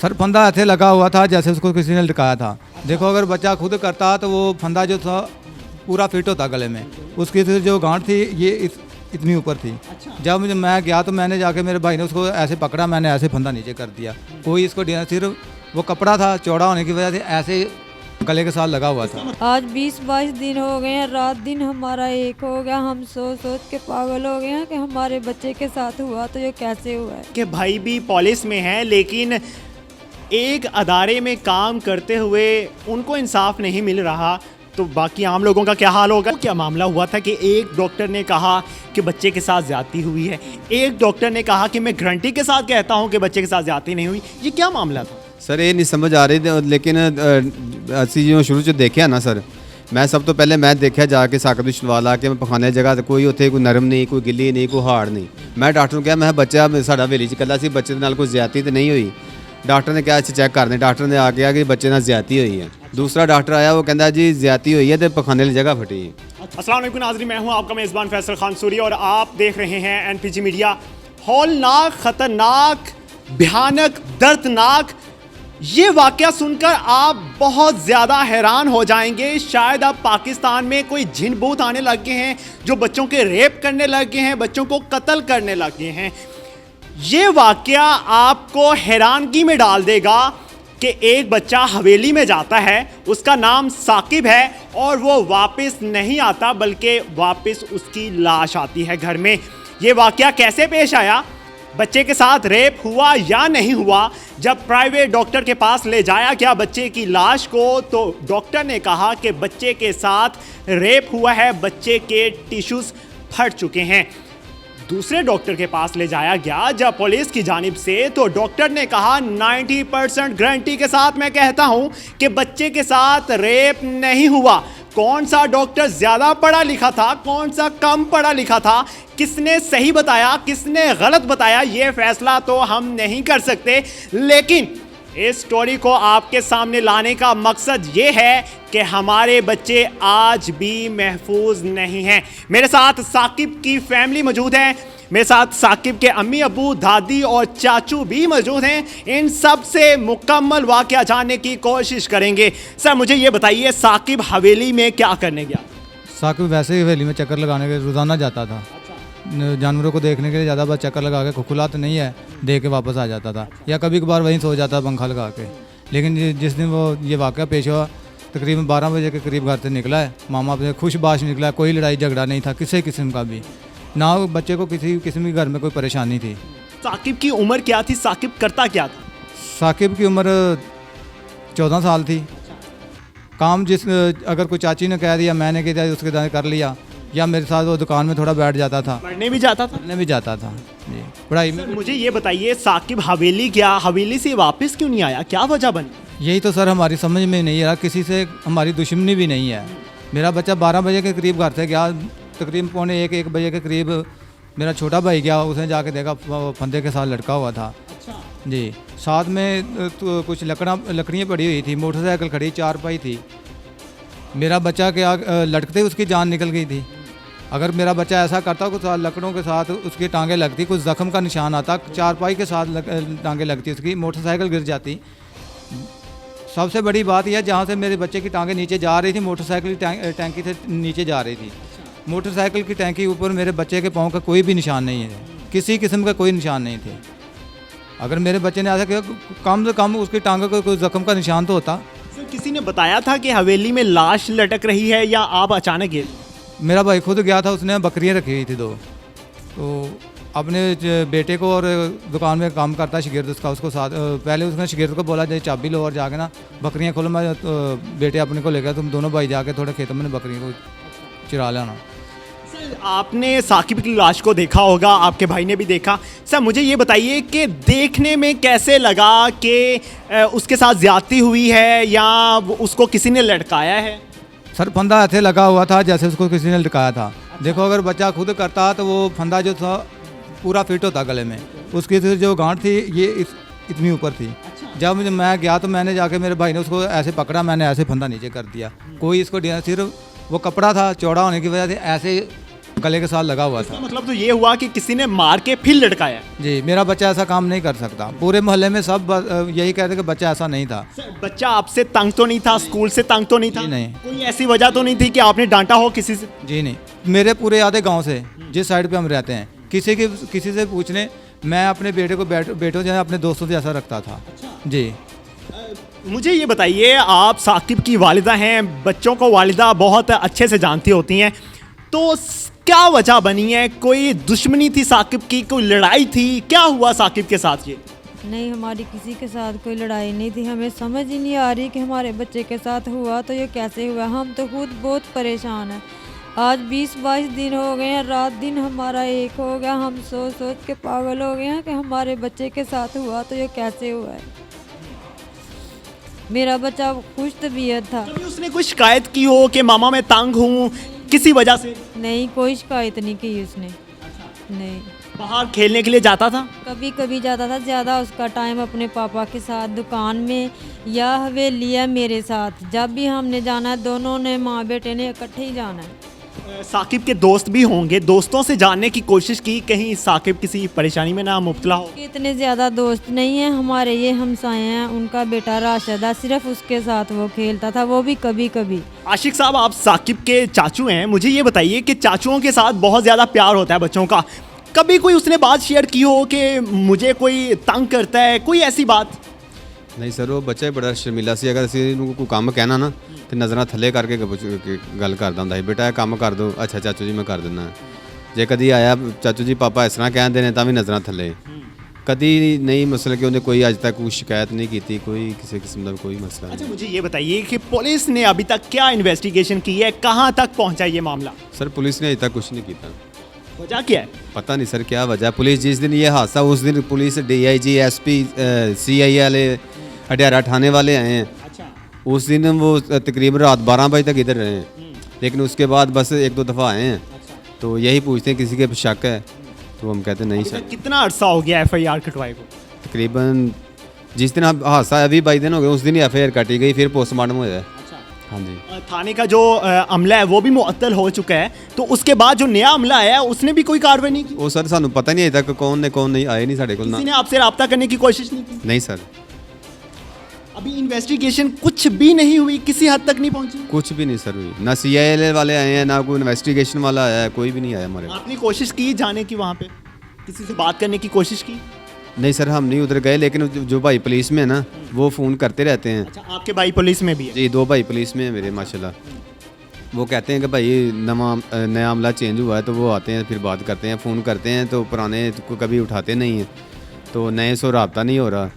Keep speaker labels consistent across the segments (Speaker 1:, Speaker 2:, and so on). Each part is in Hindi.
Speaker 1: सर फंदा ऐसे लगा हुआ था जैसे उसको किसी ने लटकाया था। देखो अगर बच्चा खुद करता तो वो फंदा जो था पूरा फिट होता गले में, उसकी जो गांठ थी ये इतनी ऊपर थी। जब मैं गया तो मैंने जाके मेरे भाई ने उसको ऐसे पकड़ा, मैंने ऐसे फंदा नीचे कर दिया। कोई इसको सिर्फ वो कपड़ा था चौड़ा होने की वजह से ऐसे गले के साथ लगा हुआ था।
Speaker 2: आज 20-22 दिन हो गए हैं, रात दिन हमारा एक हो गया। हम सोच सोच के पागल हो गए हैं कि हमारे बच्चे के साथ हुआ तो ये कैसे हुआ है।
Speaker 3: कि भाई भी पुलिस में हैं लेकिन एक अदारे में काम करते हुए उनको इंसाफ नहीं मिल रहा, तो बाकी आम लोगों का क्या हाल होगा। क्या मामला हुआ था कि एक डॉक्टर ने कहा कि बच्चे के साथ ज्यादती हुई है, एक डॉक्टर ने कहा कि मैं गारंटी के साथ कहता हूं कि बच्चे के साथ ज्यादती नहीं हुई। ये क्या मामला था
Speaker 4: सर? ये नहीं समझ आ रही थी, लेकिन ਅਸੀਂ जो शुरू से देखा ना सर, मैं सब तो पहले मैं देखा जाके साकब ਦੀ ਸ਼ਲਵਾਲ ਆ ਕੇ ਮੈਂ ਪਖਾਨੇ ਜਗ੍ਹਾ ਤੇ ਕੋਈ ਉੱਥੇ ਕੋਈ ਨਰਮ ਨਹੀਂ, ਕੋਈ ਗਿੱਲੀ ਨਹੀਂ, ਕੋਈ ਹਾਰਡ ਨਹੀਂ। ਮੈਂ ਡਾਕਟਰ ਨੂੰ ਕਿਹਾ ਮੈਂ ਬੱਚਾ ਸਾਡਾ ਹਵੇਲੀ 'ਚ ਇਕੱਲਾ ਸੀ, ਬੱਚੇ ਦੇ ਨਾਲ ਕੋਈ ਜ਼ਿਆਦਤੀ ਤਾਂ ਨਹੀਂ ਹੋਈ। डॉक्टर ने कहा अच्छा चेक करने, डॉक्टर ने आ गया कि बच्चे ना ज्यादती हुई है। दूसरा डॉक्टर आया वो कहता जी ज्यादती हुई है तो पखाने वाली जगह फटी है।
Speaker 3: अस्सलाम वालेकुम नाज़रीन, मैं हूं आपका मेज़बान फैसल खान सूरी और आप देख रहे हैं एनपीजी मीडिया। हौलनाक, खतरनाक, भयानक, दर्दनाक ये वाक़या सुनकर आप बहुत ज़्यादा हैरान हो जाएंगे। शायद अब पाकिस्तान में कोई जिन भूत आने लग गए हैं जो बच्चों के रेप करने लग गए हैं, बच्चों को कत्ल करने लग गए हैं। ये वाक़या आपको हैरानगी में डाल देगा कि एक बच्चा हवेली में जाता है, उसका नाम साकिब है, और वो वापस नहीं आता बल्कि वापस उसकी लाश आती है घर में। ये वाक़या कैसे पेश आया, बच्चे के साथ रेप हुआ या नहीं हुआ? जब प्राइवेट डॉक्टर के पास ले जाया गया बच्चे की लाश को तो डॉक्टर ने कहा कि बच्चे के साथ रेप हुआ है, बच्चे के टिश्यूज़ फट चुके हैं। दूसरे डॉक्टर के पास ले जाया गया जब पुलिस की जानिब से, तो डॉक्टर ने कहा 90% गारंटी के साथ मैं कहता हूं कि बच्चे के साथ रेप नहीं हुआ। कौन सा डॉक्टर ज़्यादा पढ़ा लिखा था, कौन सा कम पढ़ा लिखा था, किसने सही बताया, किसने गलत बताया, ये फैसला तो हम नहीं कर सकते। लेकिन इस स्टोरी को आपके सामने लाने का मकसद ये है कि हमारे बच्चे आज भी महफूज नहीं हैं। मेरे साथ साकिब की फैमिली मौजूद है, मेरे साथ साकिब के अम्मी अबू, दादी और चाचू भी मौजूद हैं। इन सब से मुकम्मल वाक़या जानने की कोशिश करेंगे। सर मुझे ये बताइए, साकिब हवेली में क्या करने गया?
Speaker 1: साकिब वैसे ही हवेली में चक्कर लगाने के रोज़ाना जाता था। जानवरों को देखने के लिए ज़्यादा बार चक्कर लगा के, खुला तो नहीं है, देख के वापस आ जाता था, या कभी कभार वहीं सो जाता पंखा लगा के। लेकिन जिस दिन वो ये वाक़या पेश हुआ तकरीबन 12 बजे के करीब घर से निकला है, मामा से खुशबाश निकला, कोई लड़ाई झगड़ा नहीं था किसी किस्म का भी, ना बच्चे को किसी किस्म के घर में कोई परेशानी थी।
Speaker 3: साकिब की उम्र क्या थी, साकिब करता क्या था?
Speaker 1: साकिब की उम्र 14 साल थी। काम जिस अगर कोई चाची ने कह दिया मैंने किया उसके दाने कर लिया, या मेरे साथ वो दुकान में थोड़ा बैठ जाता था,
Speaker 3: पढ़ने भी जाता था।
Speaker 1: पढ़ने भी जाता था जी, पढ़ाई में।
Speaker 3: मुझे ये बताइए, साकिब हवेली गया, हवेली से वापस क्यों नहीं आया, क्या वजह बनी?
Speaker 1: यही तो सर हमारी समझ में नहीं आ रहा, किसी से हमारी दुश्मनी भी नहीं है। मेरा बच्चा 12 बजे के करीब घर से गया, तकरीबन पौने 1 बजे के करीब मेरा छोटा भाई गया, उसने जाके देखा फंदे के साथ लटका हुआ था।
Speaker 3: अच्छा
Speaker 1: जी, साथ में तो कुछ लकड़ियाँ पड़ी हुई थी, मोटरसाइकिल खड़ी, चारपाई थी। मेरा बच्चा क्या लटकते उसकी जान निकल गई थी। अगर मेरा बच्चा ऐसा करता कुछ लकड़ों के साथ उसकी टांगें लगती, कुछ ज़ख्म का निशान आता, चारपाई के साथ टांगें लगती, उसकी मोटरसाइकिल गिर जाती। सबसे बड़ी बात यह, जहाँ से मेरे बच्चे की टांगें नीचे जा रही थी, मोटरसाइकिल टैंकी से नीचे जा रही थी। मोटरसाइकिल की टैंकी ऊपर मेरे बच्चे के पाँव का कोई भी निशान नहीं है, किसी किस्म का कोई निशान नहीं थे। अगर मेरे बच्चे ने ऐसा किया, कम से कम उसकी टांगों को कोई ज़ख्म का निशान तो होता।
Speaker 3: किसी ने बताया था कि हवेली में लाश लटक रही है या आप अचानक गए?
Speaker 1: मेरा भाई खुद गया था, उसने बकरियां रखी हुई थी 2, तो अपने बेटे को, और दुकान में काम करता है शागिर्द उसका, उसको साथ पहले उसने शागिर्द को बोला जाए चाबी लो और जाके ना बकरियां खोलो। मैं बेटे अपने को लेकर तुम दोनों भाई जाके थोड़े खेतों में बकरियों को चिरा लाना।
Speaker 3: सर आपने साकिब की लाश को देखा होगा, आपके भाई ने भी देखा। सर मुझे ये बताइए कि देखने में कैसे लगा कि उसके साथ ज्यादती हुई है या उसको किसी ने लटकाया है?
Speaker 1: सर फंदा ऐसे लगा हुआ था जैसे उसको किसी ने लटकाया था। देखो अगर बच्चा खुद करता तो वो फंदा जो था पूरा फिट होता गले में, उसकी जो गांठ थी ये इतनी ऊपर थी। जब मैं गया तो मैंने जाके मेरे भाई ने उसको ऐसे पकड़ा, मैंने ऐसे फंदा नीचे कर दिया। कोई इसको सिर्फ वो कपड़ा था चौड़ा होने की वजह से ऐसे गले के साथ लगा हुआ था।
Speaker 3: मतलब तो ये हुआ कि किसी ने मार के फिर लटकाया।
Speaker 1: जी, मेरा बच्चा ऐसा काम नहीं कर सकता। पूरे मोहल्ले में सब यही कहते कि बच्चा ऐसा नहीं था।
Speaker 3: बच्चा आपसे तंग तो नहीं था, स्कूल से तंग तो नहीं था?
Speaker 1: जी नहीं।
Speaker 3: कोई ऐसी वजह तो नहीं थी कि आपने डांटा हो किसी से?
Speaker 1: जी नहीं, मेरे पूरे आधे गांव से जिस साइड पे हम रहते हैं, किसी से पूछने, मैं अपने बेटे को बेटों जैसे अपने दोस्तों से ऐसा रखता था। जी।
Speaker 3: मुझे ये बताइए, आप साकिब की वालिदा हैं, बच्चों को वालिदा बहुत अच्छे से जानती होती हैं, तो क्या वजह बनी है? कोई दुश्मनी थी साकिब की, कोई लड़ाई थी, क्या हुआ साकिब के साथ ये?
Speaker 2: नहीं, हमारी किसी के साथ कोई लड़ाई नहीं थी। हमें समझ ही नहीं आ रही कि हमारे बच्चे के साथ हुआ तो ये कैसे हुआ। हम तो खुद बहुत परेशान हैं। आज 20-22 दिन हो गए हैं, रात दिन हमारा एक हो गया। हम सोच सोच के पागल हो गए हैं कि हमारे बच्चे के साथ हुआ तो ये कैसे हुआ है। मेरा बच्चा खुश तबीयत था।
Speaker 3: कभी उसने कोई शिकायत की हो कि मामा मैं तंग हूँ किसी वजह से?
Speaker 2: नहीं, कोई शिकायत नहीं की उसने। नहीं।
Speaker 3: बाहर खेलने के लिए जाता था?
Speaker 2: कभी कभी जाता था, ज़्यादा उसका टाइम अपने पापा के साथ दुकान में या हवेली है मेरे साथ। जब भी हमने जाना है, दोनों ने माँ बेटे ने इकट्ठे ही जाना है।
Speaker 3: साकिब के दोस्त भी होंगे, दोस्तों से जानने की कोशिश की कहीं साकिब किसी परेशानी में ना मुब्तला हो?
Speaker 2: इतने ज़्यादा दोस्त नहीं हैं हमारे, ये हमसाए हैं। उनका बेटा राशिद है, सिर्फ उसके साथ वो खेलता था, वो भी कभी कभी।
Speaker 3: आशिक साहब, आप साकिब के चाचू हैं, मुझे ये बताइए कि चाचुओं के साथ बहुत ज़्यादा प्यार होता है बच्चों का। कभी कोई उसने बात शेयर की हो कि मुझे कोई तंग करता है, कोई ऐसी बात?
Speaker 4: नहीं सर, वो ਬੱਚਾ ਬੜਾ ਸ਼ਰਮੀਲਾ ਸੀ। ਅਗਰ ਅਸੀਂ ਇਹਨੂੰ ਕੋਈ ਕੰਮ ਕਹਿਣਾ ਨਾ ਤੇ ਨਜ਼ਰਾਂ ਥੱਲੇ ਕਰਕੇ ਗੱਲ ਕਰਦਾ ਹੁੰਦਾ ਸੀ, ਬੇਟਾ ਇਹ ਕੰਮ ਕਰ ਦਿਓ, ਅੱਛਾ ਚਾਚੂ ਜੀ ਮੈਂ ਕਰ ਦਿੰਦਾ। ਜੇ ਕਦੀ ਆਇਆ ਚਾਚੂ ਜੀ ਪਾਪਾ ਇਸ ਤਰ੍ਹਾਂ ਕਹਿੰਦੇ ਨੇ ਤਾਂ ਵੀ ਨਜ਼ਰਾਂ ਥੱਲੇ। कभी नहीं, मसला कि उन्हें कोई आज तक कोई शिकायत नहीं की थी, कोई किसी किस्म का कोई मसला नहीं।
Speaker 3: अच्छा, मुझे ये बताइए कि पुलिस ने अभी तक क्या इन्वेस्टिगेशन की है, कहाँ तक पहुँचा ये मामला?
Speaker 4: सर पुलिस ने अभी तक कुछ नहीं किया।
Speaker 3: वजह क्या है?
Speaker 4: पता नहीं सर क्या वजह। पुलिस जिस दिन ये हादसा, उस दिन पुलिस DIG SP CI वाले हटियारा थाने वाले आए हैं।
Speaker 3: अच्छा।
Speaker 4: उस दिन वो तकरीबन रात 12 बजे तक इधर रहे हैं, लेकिन उसके बाद बस 1-2 दफ़ा आए हैं। तो यही पूछते हैं किसी के शक है, तो हम कहते हैं नहीं सर।
Speaker 3: कितना अरसा हो गया FIR कटवाए को?
Speaker 4: तकरीबन जिस दिन हादसा अभी 22 दिन हो गए, उस दिन ही FIR काटी गई, फिर पोस्टमार्टम हो जाए। हाँ जी।
Speaker 3: थाने का जो अमला है वो भी मुअत्तल हो चुका है, तो उसके बाद जो नया अमला आया है उसने भी कोई कार्रवाई नहीं की?
Speaker 4: वो सर सानू पता नहीं अभी तक कौन ने कौन नहीं आए नहीं साढ़े को।
Speaker 3: किसी ने आपसे रब्ता करने की कोशिश नहीं की?
Speaker 4: नहीं सर,
Speaker 3: अभी इन्वेस्टिगेशन कुछ भी नहीं हुई, किसी हद तक नहीं पहुंची?
Speaker 4: कुछ भी नहीं सर हुई। ना CI वाले आए हैं, ना कोई इन्वेस्टिगेशन वाला आया है, कोई भी नहीं आया हमारे।
Speaker 3: आपने कोशिश की जाने की, वहाँ पे किसी से बात करने की कोशिश की?
Speaker 4: नहीं सर, हम नहीं उधर गए, लेकिन जो भाई पुलिस में है ना, वो फ़ोन करते रहते हैं।
Speaker 3: अच्छा, आपके भाई पुलिस में भी है?
Speaker 4: जी, 2 भाई पुलिस में है मेरे माशाल्लाह। वो कहते हैं कि भाई नया अमला चेंज हुआ है, तो वो आते हैं फिर बात करते हैं, फ़ोन करते हैं, तो पुराने को कभी उठाते नहीं हैं, तो नए से रब्ता नहीं हो रहा।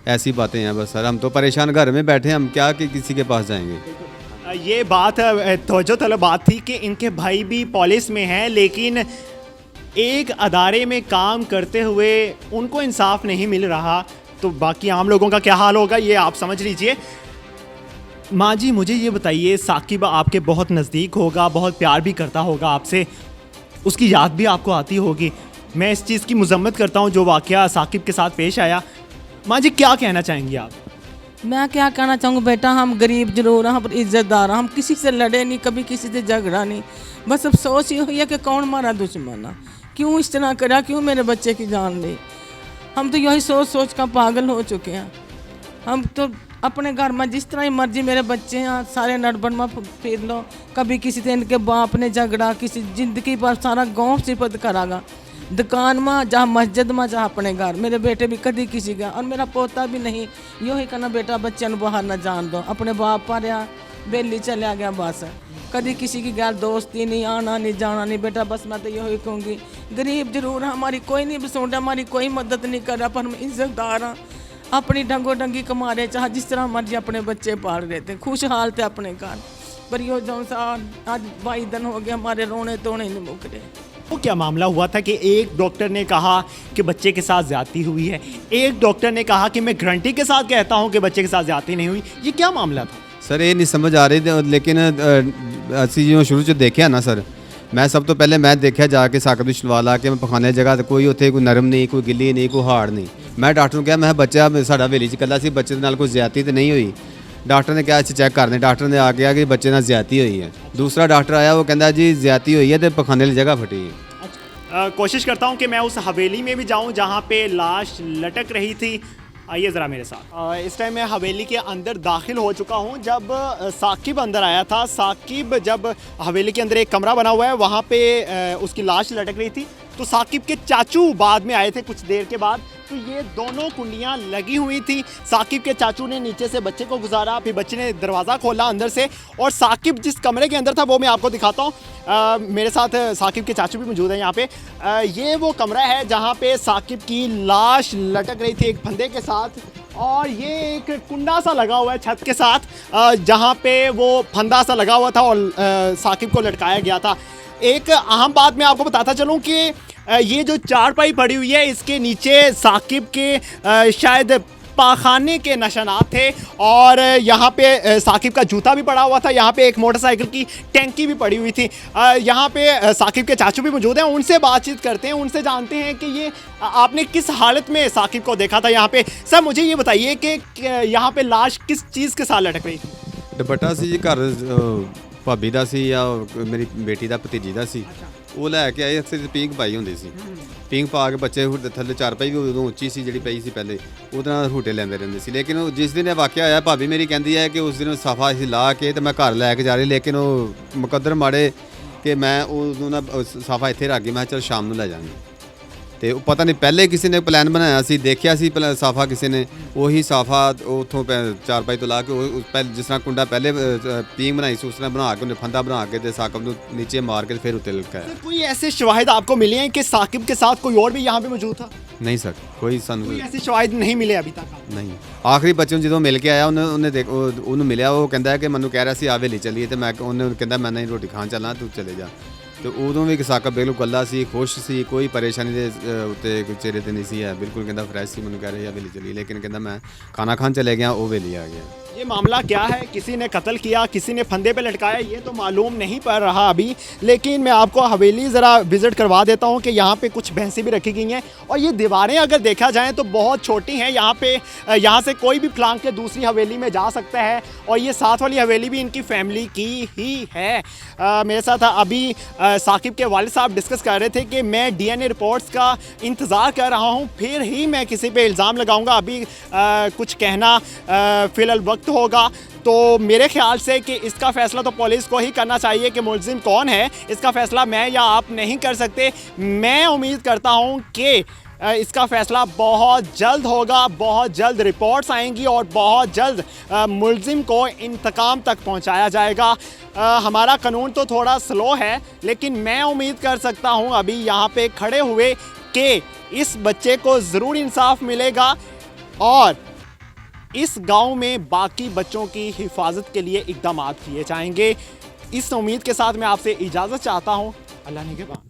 Speaker 4: ऐसी बातें हैं बस सर। हम तो परेशान घर में बैठे हैं, हम क्या कि किसी के पास जाएंगे।
Speaker 3: ये बात तवज्जो तलब बात थी कि इनके भाई भी पुलिस में हैं, लेकिन एक अदारे में काम करते हुए उनको इंसाफ नहीं मिल रहा, तो बाकी आम लोगों का क्या हाल होगा ये आप समझ लीजिए। माँ जी, मुझे ये बताइए, साकिब आपके बहुत नज़दीक होगा, बहुत प्यार भी करता होगा आपसे, उसकी याद भी आपको आती होगी। मैं इस चीज़ की मजम्मत करता हूँ जो वाक़या साकिब के साथ पेश आया। माँ जी, क्या कहना चाहेंगी आप?
Speaker 5: मैं क्या कहना चाहूँगा बेटा, हम गरीब जरूर हैं पर इज्जतदार हैं। हम किसी से लड़े नहीं, कभी किसी से झगड़ा नहीं। बस अब सोच ये हुई है कि कौन हमारा दुश्मन है, क्यों इस तरह करा, क्यों मेरे बच्चे की जान ली। हम तो यही सोच सोच कर पागल हो चुके हैं। हम तो अपने घर में जिस तरह ही मर्जी मेरे बच्चे हैं, सारे नड़बड़ में फिर लो। कभी किसी से इनके बाप ने झगड़ा, किसी ज़िंदगी पर सारा गाँव सिफत करागा। दुकान में, जहाँ मस्जिद में, जहाँ अपने घर। मेरे बेटे भी कभी किसी का, और मेरा पोता भी नहीं। यो ही कहना बेटा बच्चे बाहर न जान दो, अपने बाप पर या बेली चला गया बस। कभी किसी की गैर दोस्ती नहीं, आना नहीं जाना नहीं। बेटा बस मैं तो यही कहूँगी, गरीब जरूर है, हमारी कोई नहीं बसूंडा, हमारी कोई मदद नहीं कर रहा, पर हम इज्जतदार हैं। अपनी ढंगो ढंगी कमा रहे, चाहे जिस तरह मर्जी अपने बच्चे पाल रहे थे, खुशहाल थे अपने घर। पर यो जो सा आज 22 दिन हो गया, हमारे रोने तोड़े नहीं मुक रहे।
Speaker 3: वो क्या मामला हुआ था कि एक डॉक्टर ने कहा कि बच्चे के साथ ज्यादती हुई है, एक डॉक्टर ने कहा कि मैं गारंटी के साथ कहता हूं कि बच्चे के साथ ज्यादती नहीं हुई। ये क्या मामला था?
Speaker 4: सर ये नहीं समझ आ रही थी, लेकिन ਅਸੀਂ ਜਿਉਂ ਸ਼ੁਰੂ ਚ ਦੇਖਿਆ ਨਾ ਸਰ, ਮੈਂ ਸਭ ਤੋਂ ਪਹਿਲੇ ਮੈਂ ਦੇਖਿਆ ਜਾ ਕੇ ਸਾਕਿਬ ਦੀ ਸ਼ਲਵਾਲ ਆ ਕੇ, ਮੈਂ ਪਖਾਨੇ ਜਗ੍ਹਾ ਤੇ ਕੋਈ ਉੱਥੇ ਕੋਈ ਨਰਮ ਨਹੀਂ, ਕੋਈ ਗਿੱਲੀ ਨਹੀਂ, ਕੋਈ ਹਾਰਡ ਨਹੀਂ। ਮੈਂ ਡਾਕਟਰ ਨੂੰ ਕਿਹਾ, ਮੈਂ ਬੱਚਾ ਸਾਡਾ ਹਵੇਲੀ ਚ ਇਕੱਲਾ ਸੀ, ਬੱਚੇ ਦੇ ਨਾਲ ਕੋਈ ਜ਼ਿਆਦਤੀ ਤੇ ਨਹੀਂ ਹੋਈ। डॉक्टर ने कहा चेक कर दें, डॉक्टर ने आके कहा कि बच्चे नाल ज्यादती हुई है। दूसरा डॉक्टर आया, वो कहता जी ज्यादती हुई है तो पखाने वाली जगह फटी है।
Speaker 3: कोशिश करता हूँ कि मैं उस हवेली में भी जाऊँ जहाँ पे लाश लटक रही थी। आइए ज़रा मेरे साथ। इस टाइम मैं हवेली के अंदर दाखिल हो चुका हूँ। जब साकिब अंदर आया था, साकिब जब हवेली के अंदर एक कमरा बना हुआ है वहाँ पे उसकी लाश लटक रही थी, तो साकिब के चाचू बाद में आए थे कुछ देर के बाद। तो ये दोनों कुंडियाँ लगी हुई थी। साकिब के चाचू ने नीचे से बच्चे को गुजारा, फिर बच्चे ने दरवाज़ा खोला अंदर से, और साकिब जिस कमरे के अंदर था वो मैं आपको दिखाता हूँ। मेरे साथ साकिब के चाचू भी मौजूद हैं यहाँ पे। ये वो कमरा है जहाँ पे साकिब की लाश लटक रही थी एक फंदे के साथ, और ये एक कुंडा सा लगा हुआ है छत के साथ जहाँ पे वो फंदा सा लगा हुआ था और साकिब को लटकाया गया था। एक अहम बात मैं आपको बताता चलूँ कि ये जो चारपाई पड़ी हुई है इसके नीचे साकिब के शायद पाखाने के निशानात थे, और यहाँ पे साकिब का जूता भी पड़ा हुआ था। यहाँ पे एक मोटरसाइकिल की टैंकी भी पड़ी हुई थी। यहाँ पे साकिब के चाचू भी मौजूद हैं, उनसे बातचीत करते हैं, उनसे जानते हैं कि ये आपने किस हालत में साकिब को देखा था यहाँ पे। सर मुझे ये बताइए कि यहाँ पे लाश किस चीज़ के साथ लटक रही थी?
Speaker 4: दुपट्टा सी जी घर भाभी ਦਾ ਸੀ ਜਾਂ ਮੇਰੀ ਬੇਟੀ ਦਾ ਭਤੀਜੀ ਦਾ ਸੀ, ਉਹ ਲੈ ਕੇ ਆਏ। ਅਕਸਰ ਪਿੰਕ ਪਾਈ ਹੁੰਦੀ ਸੀ, ਪਿੰਕ ਪਾ ਕੇ ਬੱਚੇ ਥੱਲੇ ਚਾਰਪਾਈ ਵੀ ਉਦੋਂ ਉੱਚੀ ਸੀ ਜਿਹੜੀ ਪਈ ਸੀ ਪਹਿਲੇ, ਉਹਦੇ ਨਾਲ ਹੂਟੇ ਲੈਂਦੇ ਰਹਿੰਦੇ ਸੀ। ਲੇਕਿਨ ਉਹ ਜਿਸ ਦਿਨ ਇਹ ਵਾਕਿਆ ਹੋਇਆ, ਭਾਬੀ ਮੇਰੀ ਕਹਿੰਦੀ ਹੈ ਕਿ ਉਸ ਦਿਨ ਸਾਫਾ ਅਸੀਂ ਲਾ ਕੇ ਤੇ ਮੈਂ ਘਰ ਲੈ ਕੇ ਜਾ ਰਹੀ, ਲੇਕਿਨ ਉਹ ਮੁਕੱਦਰ ਮਾੜੇ ਕਿ ਮੈਂ ਉਦੋਂ ਨਾ ਸਾਫਾ ਇੱਥੇ ਰੱਖ ਗਈ। ਮੈਂ ਚਲ ਸ਼ਾਮ ਨੂੰ ਲੈ ਜਾਵਾਂਗੇ, ਤੇ ਉਹ ਪਤਾ ਨਹੀਂ ਪਹਿਲੇ ਕਿਸੇ ਨੇ ਪਲਾਨ ਬਣਾਇਆ ਸੀ, ਦੇਖਿਆ ਸੀ ਸਾਫਾ ਕਿਸੇ ਨੇ, ਉਹੀ ਸਾਫਾ ਉੱਥੋਂ ਚਾਰਪਾਈ ਤੋਂ ਲਾ ਕੇ ਉਹ ਪਹਿਲੇ ਜਿਸ ਤਰ੍ਹਾਂ ਕੁੰਡਾ ਪਹਿਲੇ ਪੀਂਗ ਬਣਾਈ ਸੀ ਉਸ ਤਰ੍ਹਾਂ ਬਣਾ ਕੇ ਉਹਨੇ ਫੰਦਾ ਬਣਾ ਕੇ ਤੇ ਸਾਕਿਬ ਨੂੰ नीचे मार के फिर उत्ते लटकाया।
Speaker 3: कोई ऐसे शवाहिद आपको मिले हैं कि साकिब के साथ कोई और भी यहाँ पे मौजूद था?
Speaker 4: नहीं सर, कोई
Speaker 3: कोई ऐसे शवाहिद नहीं मिले अभी तक?
Speaker 4: नहीं। ਆਖਰੀ ਬੱਚੇ ਨੂੰ ਜਦੋਂ ਮਿਲ ਕੇ ਆਇਆ ਉਹਨੇ ਦੇਖ ਉਹਨੂੰ ਮਿਲਿਆ, ਉਹ ਕਹਿੰਦਾ ਕਿ ਮੈਨੂੰ ਕਹਿ ਰਿਹਾ ਸੀ ਆ ਹਵੇਲੀ ਚੱਲੀਏ, ਤੇ ਮੈਂ ਉਹਨੇ ਕਹਿੰਦਾ ਮੈਂ ਨਹੀਂ ਰੋਟੀ ਖਾਣ ਚੱਲਾਂ, ਤੂੰ ਚਲੇ ਜਾ। ਤੇ ਉਦੋਂ ਵੀ ਸਾਕਿਬ ਬਿਲਕੁਲ ਗੱਲਾ ਸੀ, ਖੁਸ਼ ਸੀ, ਕੋਈ ਪਰੇਸ਼ਾਨੀ ਦੇ ਉੱਤੇ ਕੋਈ ਚਿਹਰੇ ਤੇ ਨਹੀਂ ਸੀ ਹੈ, ਬਿਲਕੁਲ ਕਹਿੰਦਾ ਫਰੈਸ਼ ਸੀ। ਮੈਨੂੰ ਕਹਿ ਰਿਹਾ ਹਵੇਲੀ ਚੱਲੀਏ, ਲੇਕਿन ਕਹਿੰਦਾ मैं खाना खान चले गया, वो हवेली आ गया।
Speaker 3: ये मामला क्या है? किसी ने कत्ल किया, किसी ने फंदे पे लटकाया, ये तो मालूम नहीं पड़ रहा अभी, लेकिन मैं आपको हवेली ज़रा विज़िट करवा देता हूँ कि यहाँ पे कुछ भैंसें भी रखी गई हैं, और ये दीवारें अगर देखा जाए तो बहुत छोटी हैं। यहाँ पे यहाँ से कोई भी फ्लांग के दूसरी हवेली में जा सकता है, और ये साथ वाली हवेली भी इनकी फैमिली की ही है। मेरे साथ अभी साकिब के वालिद साहब डिस्कस कर रहे थे कि मैं DNA रिपोर्ट्स का इंतज़ार कर रहा हूँ, फिर ही मैं किसी पे इल्ज़ाम लगाऊँगा। अभी कुछ कहना फ़िलहाल वक्त होगा, तो मेरे ख्याल से कि इसका फ़ैसला तो पुलिस को ही करना चाहिए कि मुलजिम कौन है। इसका फ़ैसला मैं या आप नहीं कर सकते। मैं उम्मीद करता हूँ कि इसका फ़ैसला बहुत जल्द होगा, बहुत जल्द रिपोर्ट्स आएंगी और बहुत जल्द मुलजिम को इंतकाम तक पहुंचाया जाएगा। हमारा कानून तो थोड़ा स्लो है, लेकिन मैं उम्मीद कर सकता हूं अभी यहाँ पे खड़े हुए कि इस बच्चे को ज़रूर इंसाफ मिलेगा, और इस गांव में बाकी बच्चों की हिफाजत के लिए इक़दाम किए जाएंगे। इस उम्मीद के साथ मैं आपसे इजाज़त चाहता हूँ। अल्लाह निगहबान।